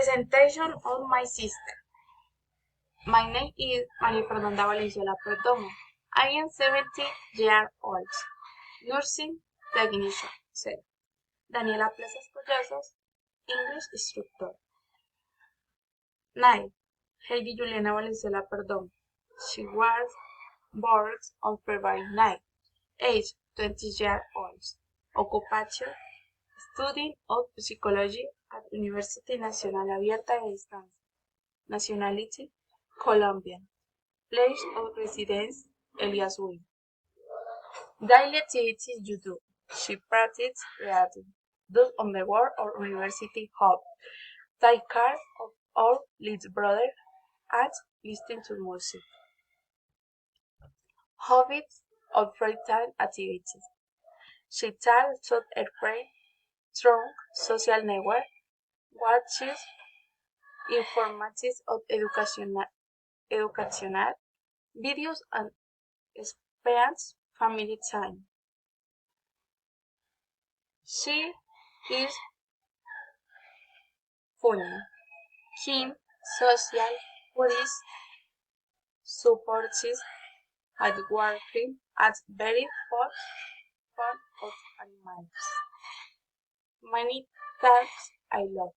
Presentation of my sister. My name is María Fernanda Valenzuela Perdomo. I am 70 years old. Nursing technician. Daniela Plazas Collazos, English instructor. 9. Heidi Juliana Valenzuela Perdomo. She was born on February 9. Age 20 years old. Occupation Studying of Psychology at University Nacional Abierta de Distancia. Nationality Colombian. Place of residence Elias Wynn. Daily activities you do. She practices reading. Does on the work or university hub. Take care of our little brother and listen to music. Hobbies or free time activities. She talks to her friend through social network, watches informatives of educational videos and spends family time. She is funny, keen, social, Buddhist, supportive, hardworking, and very fond of animals. Many times I love